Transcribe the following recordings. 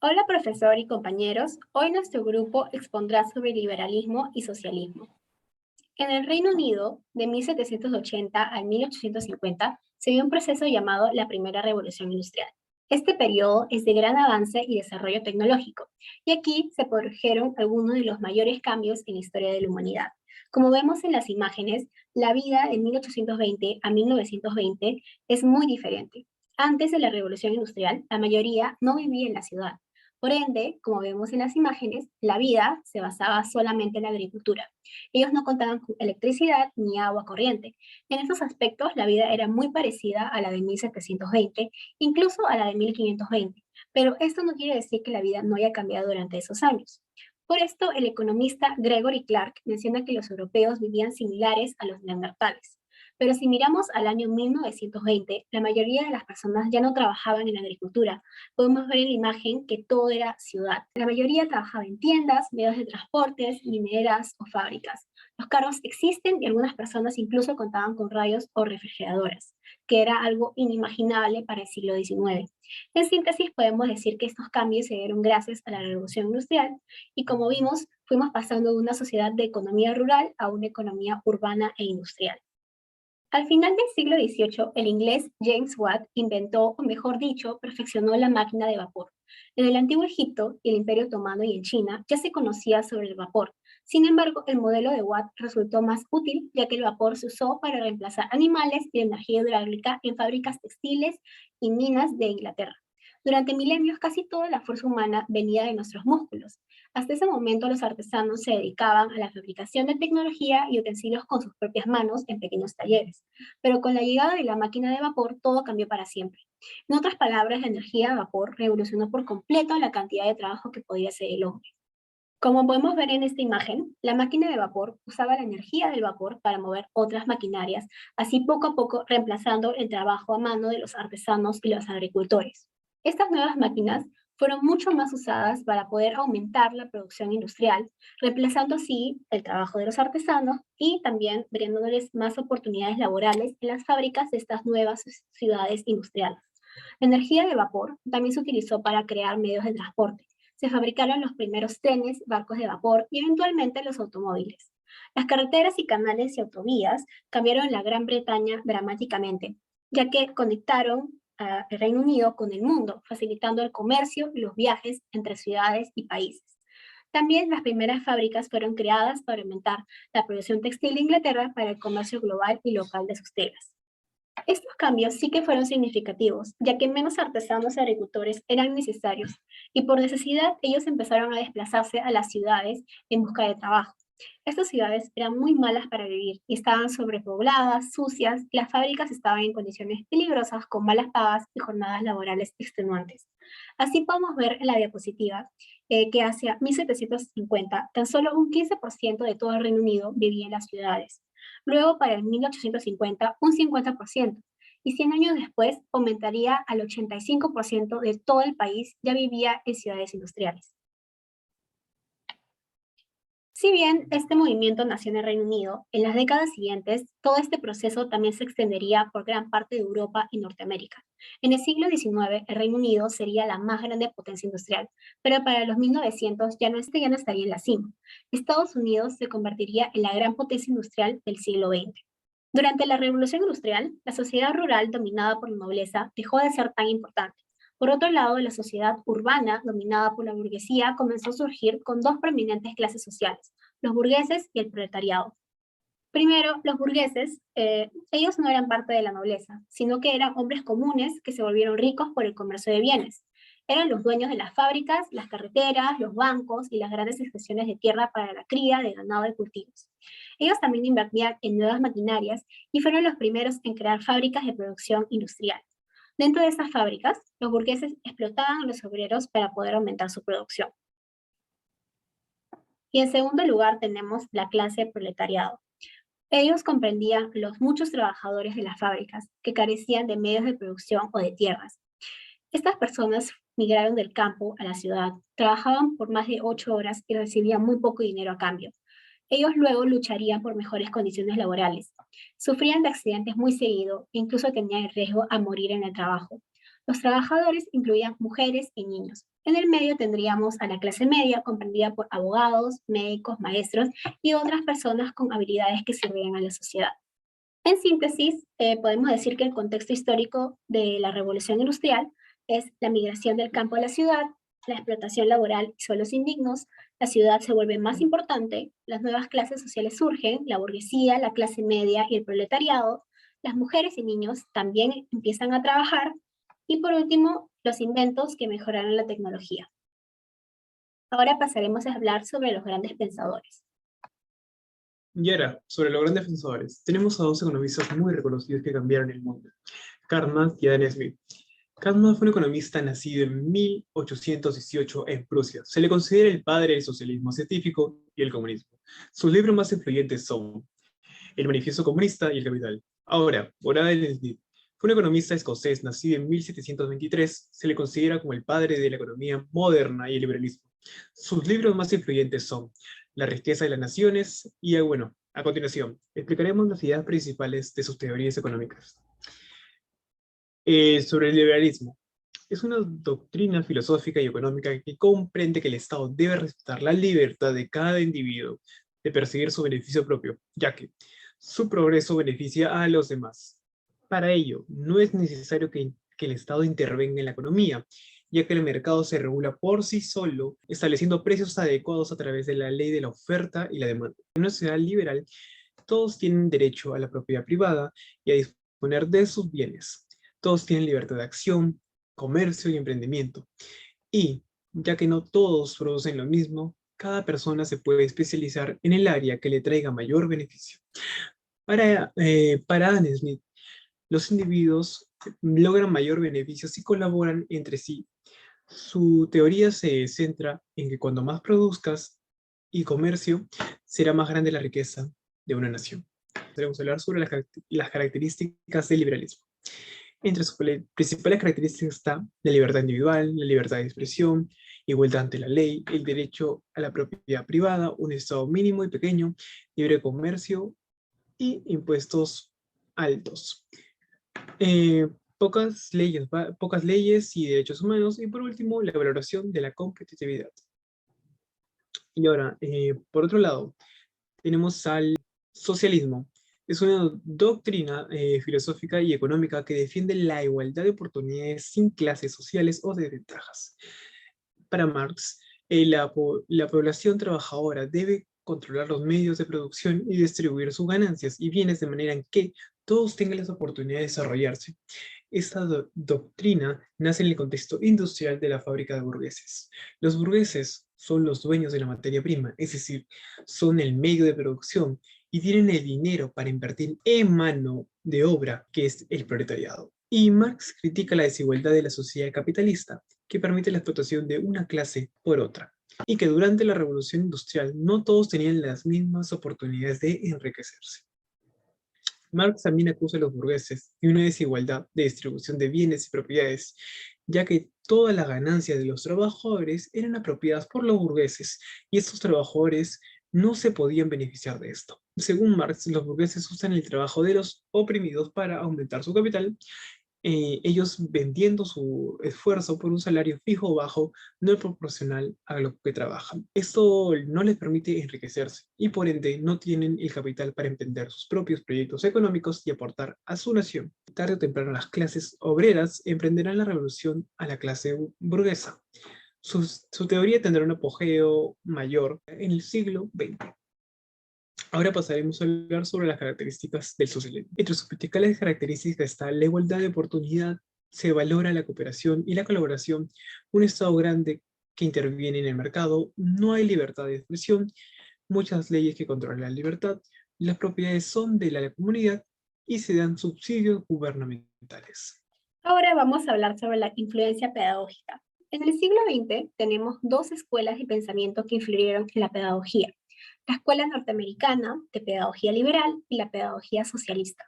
Hola profesor y compañeros, hoy nuestro grupo expondrá sobre liberalismo y socialismo. En el Reino Unido, de 1780 a 1850, se dio un proceso llamado la Primera Revolución Industrial. Este periodo es de gran avance y desarrollo tecnológico, y aquí se produjeron algunos de los mayores cambios en la historia de la humanidad. Como vemos en las imágenes, la vida de 1820 a 1920 es muy diferente. Antes de la Revolución Industrial, la mayoría no vivía en la ciudad. Por ende, como vemos en las imágenes, la vida se basaba solamente en la agricultura. Ellos no contaban con electricidad ni agua corriente. En esos aspectos, la vida era muy parecida a la de 1720, incluso a la de 1520. Pero esto no quiere decir que la vida no haya cambiado durante esos años. Por esto, el economista Gregory Clark menciona que los europeos vivían similares a los neandertales. Pero si miramos al año 1920, la mayoría de las personas ya no trabajaban en la agricultura. Podemos ver en la imagen que todo era ciudad. La mayoría trabajaba en tiendas, medios de transportes, mineras o fábricas. Los carros existen y algunas personas incluso contaban con radios o refrigeradoras, que era algo inimaginable para el siglo XIX. En síntesis, podemos decir que estos cambios se dieron gracias a la revolución industrial y, como vimos, fuimos pasando de una sociedad de economía rural a una economía urbana e industrial. Al final del siglo XVIII, el inglés James Watt inventó, o mejor dicho, perfeccionó la máquina de vapor. En el antiguo Egipto, el Imperio Otomano y en China ya se conocía sobre el vapor. Sin embargo, el modelo de Watt resultó más útil, ya que el vapor se usó para reemplazar animales y energía hidráulica en fábricas textiles y minas de Inglaterra. Durante milenios, casi toda la fuerza humana venía de nuestros músculos. Hasta ese momento, los artesanos se dedicaban a la fabricación de tecnología y utensilios con sus propias manos en pequeños talleres. Pero con la llegada de la máquina de vapor, todo cambió para siempre. En otras palabras, la energía de vapor revolucionó por completo la cantidad de trabajo que podía hacer el hombre. Como podemos ver en esta imagen, la máquina de vapor usaba la energía del vapor para mover otras maquinarias, así poco a poco reemplazando el trabajo a mano de los artesanos y los agricultores. Estas nuevas máquinas fueron mucho más usadas para poder aumentar la producción industrial, reemplazando así el trabajo de los artesanos y también brindándoles más oportunidades laborales en las fábricas de estas nuevas ciudades industriales. La energía de vapor también se utilizó para crear medios de transporte. Se fabricaron los primeros trenes, barcos de vapor y eventualmente los automóviles. Las carreteras y canales y autovías cambiaron la Gran Bretaña dramáticamente, ya que conectaron al Reino Unido con el mundo, facilitando el comercio y los viajes entre ciudades y países. También las primeras fábricas fueron creadas para aumentar la producción textil de Inglaterra para el comercio global y local de sus telas. Estos cambios sí que fueron significativos, ya que menos artesanos y agricultores eran necesarios, y por necesidad ellos empezaron a desplazarse a las ciudades en busca de trabajo. Estas ciudades eran muy malas para vivir y estaban sobrepobladas, sucias, y las fábricas estaban en condiciones peligrosas con malas pagas y jornadas laborales extenuantes. Así podemos ver en la diapositiva que hacia 1750 tan solo un 15% de todo el Reino Unido vivía en las ciudades. Luego, para el 1850, un 50%, y 100 años después aumentaría al 85% de todo el país ya vivía en ciudades industriales. Si bien este movimiento nació en el Reino Unido, en las décadas siguientes todo este proceso también se extendería por gran parte de Europa y Norteamérica. En el siglo XIX, el Reino Unido sería la más grande potencia industrial, pero para los 1900 ya no estaría en la cima. Estados Unidos se convertiría en la gran potencia industrial del siglo XX. Durante la Revolución Industrial, la sociedad rural dominada por la nobleza dejó de ser tan importante. Por otro lado, la sociedad urbana, dominada por la burguesía, comenzó a surgir con dos prominentes clases sociales, los burgueses y el proletariado. Primero, los burgueses, ellos no eran parte de la nobleza, sino que eran hombres comunes que se volvieron ricos por el comercio de bienes. Eran los dueños de las fábricas, las carreteras, los bancos y las grandes extensiones de tierra para la cría de ganado y cultivos. Ellos también invertían en nuevas maquinarias y fueron los primeros en crear fábricas de producción industrial. Dentro de esas fábricas, los burgueses explotaban a los obreros para poder aumentar su producción. Y en segundo lugar tenemos la clase proletariado. Ellos comprendían los muchos trabajadores de las fábricas que carecían de medios de producción o de tierras. Estas personas migraron del campo a la ciudad, trabajaban por más de 8 horas y recibían muy poco dinero a cambio. Ellos luego lucharían por mejores condiciones laborales. Sufrían de accidentes muy seguido e incluso tenían el riesgo a morir en el trabajo. Los trabajadores incluían mujeres y niños. En el medio tendríamos a la clase media, comprendida por abogados, médicos, maestros y otras personas con habilidades que sirvieran a la sociedad. En síntesis, podemos decir que el contexto histórico de la revolución industrial es la migración del campo a la ciudad, la explotación laboral y suelos indignos, la ciudad se vuelve más importante, las nuevas clases sociales surgen, la burguesía, la clase media y el proletariado, las mujeres y niños también empiezan a trabajar y por último, los inventos que mejoraron la tecnología. Ahora pasaremos a hablar sobre los grandes pensadores. Y ahora, sobre los grandes pensadores, tenemos a dos economistas muy reconocidos que cambiaron el mundo, Karl Marx y Adam Smith. Karl Marx fue un economista nacido en 1818 en Prusia. Se le considera el padre del socialismo científico y el comunismo. Sus libros más influyentes son El Manifiesto Comunista y El Capital. Ahora, por Adam Smith, fue un economista escocés nacido en 1723. Se le considera como el padre de la economía moderna y el liberalismo. Sus libros más influyentes son La riqueza de las naciones y, bueno, a continuación, explicaremos las ideas principales de sus teorías económicas. Sobre el liberalismo. Es una doctrina filosófica y económica que comprende que el Estado debe respetar la libertad de cada individuo de perseguir su beneficio propio, ya que su progreso beneficia a los demás. Para ello, no es necesario que el Estado intervenga en la economía, ya que el mercado se regula por sí solo, estableciendo precios adecuados a través de la ley de la oferta y la demanda. En una sociedad liberal, todos tienen derecho a la propiedad privada y a disponer de sus bienes. Todos tienen libertad de acción, comercio y emprendimiento. Y, ya que no todos producen lo mismo, cada persona se puede especializar en el área que le traiga mayor beneficio. Para Adam Smith, los individuos logran mayor beneficio si colaboran entre sí. Su teoría se centra en que cuando más produzcas y comercio, será más grande la riqueza de una nación. Queremos hablar sobre las características del liberalismo. Entre sus principales características está la libertad individual, la libertad de expresión, igualdad ante la ley, el derecho a la propiedad privada, un Estado mínimo y pequeño, libre comercio y impuestos altos. Pocas leyes y derechos humanos, y por último, la valoración de la competitividad. Y ahora, por otro lado, tenemos al socialismo. Es una doctrina filosófica y económica que defiende la igualdad de oportunidades sin clases sociales o desventajas. Para Marx, la población trabajadora debe controlar los medios de producción y distribuir sus ganancias y bienes de manera en que todos tengan las oportunidades de desarrollarse. Esta doctrina nace en el contexto industrial de la fábrica de burgueses. Los burgueses son los dueños de la materia prima, es decir, son el medio de producción y tienen el dinero para invertir en mano de obra, que es el proletariado. Y Marx critica la desigualdad de la sociedad capitalista, que permite la explotación de una clase por otra, y que durante la revolución industrial no todos tenían las mismas oportunidades de enriquecerse. Marx también acusa a los burgueses de una desigualdad de distribución de bienes y propiedades, ya que todas las ganancias de los trabajadores eran apropiadas por los burgueses y estos trabajadores no se podían beneficiar de esto. Según Marx, los burgueses usan el trabajo de los oprimidos para aumentar su capital, ellos vendiendo su esfuerzo por un salario fijo o bajo no es proporcional a lo que trabajan. Esto no les permite enriquecerse y por ende no tienen el capital para emprender sus propios proyectos económicos y aportar a su nación. Tarde o temprano las clases obreras emprenderán la revolución a la clase burguesa. Su teoría tendrá un apogeo mayor en el siglo XX. Ahora pasaremos a hablar sobre las características del socialismo. Entre sus principales características está la igualdad de oportunidad, se valora la cooperación y la colaboración, un Estado grande que interviene en el mercado, no hay libertad de expresión, muchas leyes que controlan la libertad, las propiedades son de la comunidad y se dan subsidios gubernamentales. Ahora vamos a hablar sobre la influencia pedagógica. En el siglo XX tenemos dos escuelas de pensamiento que influyeron en la pedagogía: la escuela norteamericana de pedagogía liberal y la pedagogía socialista.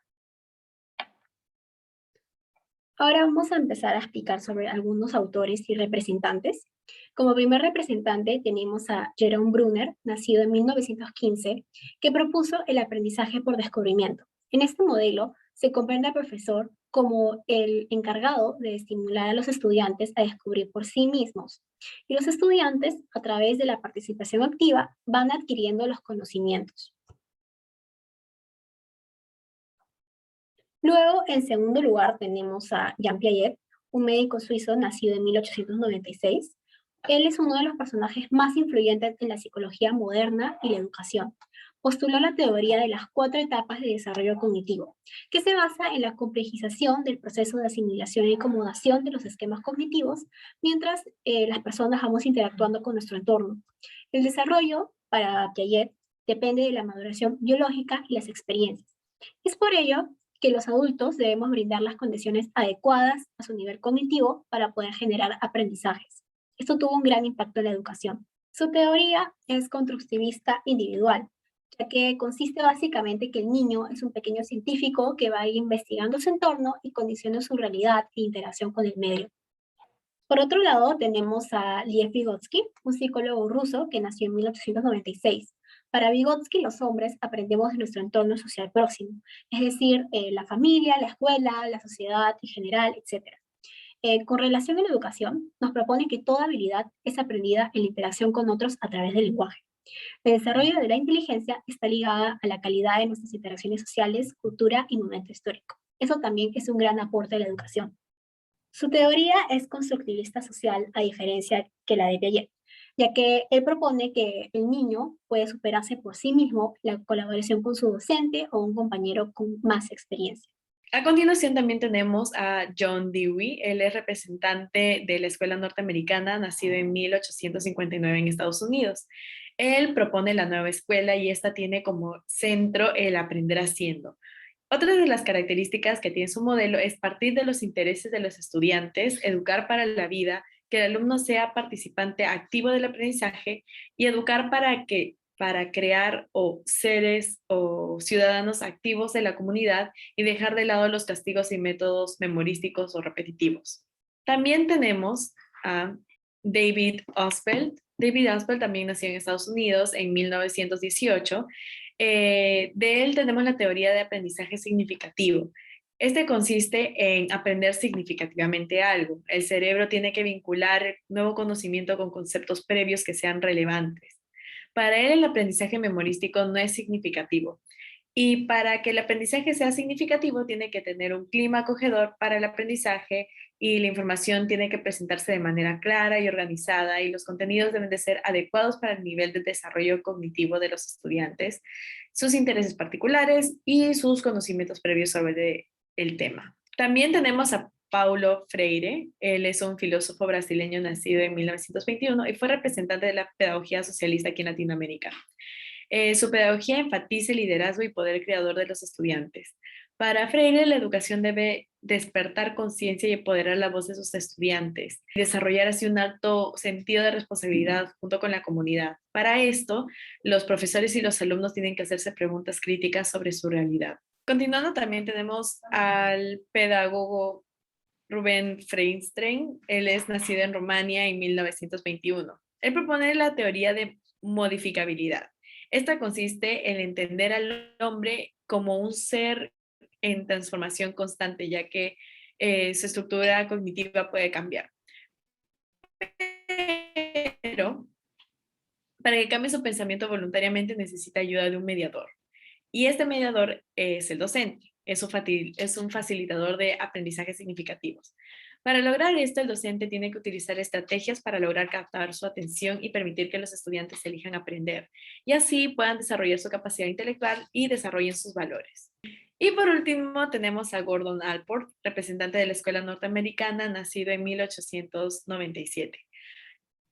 Ahora vamos a empezar a explicar sobre algunos autores y representantes. Como primer representante tenemos a Jerome Bruner, nacido en 1915, que propuso el aprendizaje por descubrimiento. En este modelo se comprende al profesor como el encargado de estimular a los estudiantes a descubrir por sí mismos. Y los estudiantes, a través de la participación activa, van adquiriendo los conocimientos. Luego, en segundo lugar, tenemos a Jean Piaget, un médico suizo nacido en 1896. Él es uno de los personajes más influyentes en la psicología moderna y la educación. Postuló la teoría de las 4 etapas de desarrollo cognitivo, que se basa en la complejización del proceso de asimilación y acomodación de los esquemas cognitivos mientras las personas vamos interactuando con nuestro entorno. El desarrollo, para Piaget, depende de la maduración biológica y las experiencias. Es por ello que los adultos debemos brindar las condiciones adecuadas a su nivel cognitivo para poder generar aprendizajes. Esto tuvo un gran impacto en la educación. Su teoría es constructivista individual, ya que consiste básicamente que el niño es un pequeño científico que va a ir investigando su entorno y condiciona su realidad e interacción con el medio. Por otro lado, tenemos a Lev Vygotsky, un psicólogo ruso que nació en 1896. Para Vygotsky, los hombres aprendemos de nuestro entorno social próximo, es decir, la familia, la escuela, la sociedad en general, etc. Con relación a la educación, nos propone que toda habilidad es aprendida en la interacción con otros a través del lenguaje. El desarrollo de la inteligencia está ligada a la calidad de nuestras interacciones sociales, cultura y momento histórico. Eso también es un gran aporte de la educación. Su teoría es constructivista social, a diferencia que la de Piaget, ya que él propone que el niño puede superarse por sí mismo la colaboración con su docente o un compañero con más experiencia. A continuación también tenemos a John Dewey. Él es representante de la escuela norteamericana, nacido en 1859 en Estados Unidos. Él propone la nueva escuela y esta tiene como centro el aprender haciendo. Otra de las características que tiene su modelo es partir de los intereses de los estudiantes, educar para la vida, que el alumno sea participante activo del aprendizaje y educar para crear seres o ciudadanos activos de la comunidad y dejar de lado los castigos y métodos memorísticos o repetitivos. También tenemos a David Oswald. David Oswald también nació en Estados Unidos en 1918. De él tenemos la teoría de aprendizaje significativo. Este consiste en aprender significativamente algo. El cerebro tiene que vincular nuevo conocimiento con conceptos previos que sean relevantes. Para él el aprendizaje memorístico no es significativo. Y para que el aprendizaje sea significativo, tiene que tener un clima acogedor para el aprendizaje y la información tiene que presentarse de manera clara y organizada y los contenidos deben de ser adecuados para el nivel de desarrollo cognitivo de los estudiantes, sus intereses particulares y sus conocimientos previos sobre el tema. También tenemos a Paulo Freire. Él es un filósofo brasileño nacido en 1921 y fue representante de la pedagogía socialista aquí en Latinoamérica. Su pedagogía enfatiza el liderazgo y poder creador de los estudiantes. Para Freire, la educación debe despertar conciencia y empoderar la voz de sus estudiantes y desarrollar así un alto sentido de responsabilidad junto con la comunidad. Para esto, los profesores y los alumnos tienen que hacerse preguntas críticas sobre su realidad. Continuando, también tenemos al pedagogo Rubén Feinstein. Él es nacido en Rumania en 1921. Él propone la teoría de modificabilidad. Esta consiste en entender al hombre como un ser en transformación constante, ya que su estructura cognitiva puede cambiar. Pero para que cambie su pensamiento voluntariamente necesita ayuda de un mediador. Y este mediador es el docente, es un facilitador de aprendizajes significativos. Para lograr esto, el docente tiene que utilizar estrategias para lograr captar su atención y permitir que los estudiantes elijan aprender, y así puedan desarrollar su capacidad intelectual y desarrollen sus valores. Y por último, tenemos a Gordon Allport, representante de la escuela norteamericana, nacido en 1897.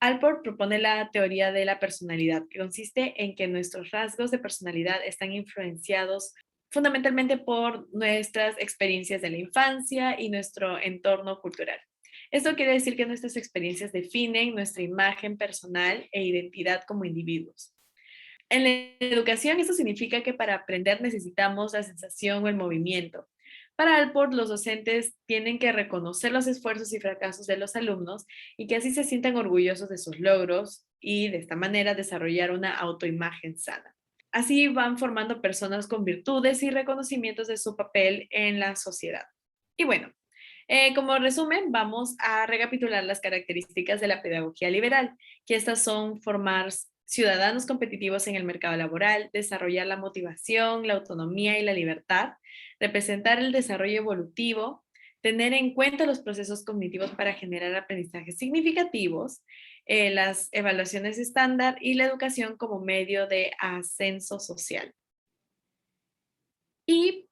Allport propone la teoría de la personalidad, que consiste en que nuestros rasgos de personalidad están influenciados fundamentalmente por nuestras experiencias de la infancia y nuestro entorno cultural. Esto quiere decir que nuestras experiencias definen nuestra imagen personal e identidad como individuos. En la educación, esto significa que para aprender necesitamos la sensación o el movimiento. Para Allport, los docentes tienen que reconocer los esfuerzos y fracasos de los alumnos y que así se sientan orgullosos de sus logros y de esta manera desarrollar una autoimagen sana. Así van formando personas con virtudes y reconocimientos de su papel en la sociedad. Y bueno, como resumen, vamos a recapitular las características de la pedagogía liberal, que estas son formar ciudadanos competitivos en el mercado laboral, desarrollar la motivación, la autonomía y la libertad, representar el desarrollo evolutivo, tener en cuenta los procesos cognitivos para generar aprendizajes significativos, las evaluaciones estándar y la educación como medio de ascenso social. Y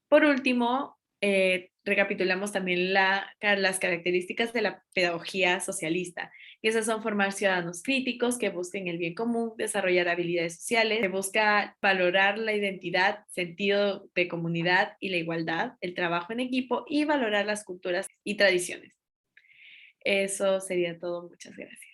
por último, recapitulamos también las características de la pedagogía socialista, y esas son formar ciudadanos críticos que busquen el bien común, desarrollar habilidades sociales, que busca valorar la identidad, sentido de comunidad y la igualdad, el trabajo en equipo y valorar las culturas y tradiciones. Eso sería todo. Muchas gracias.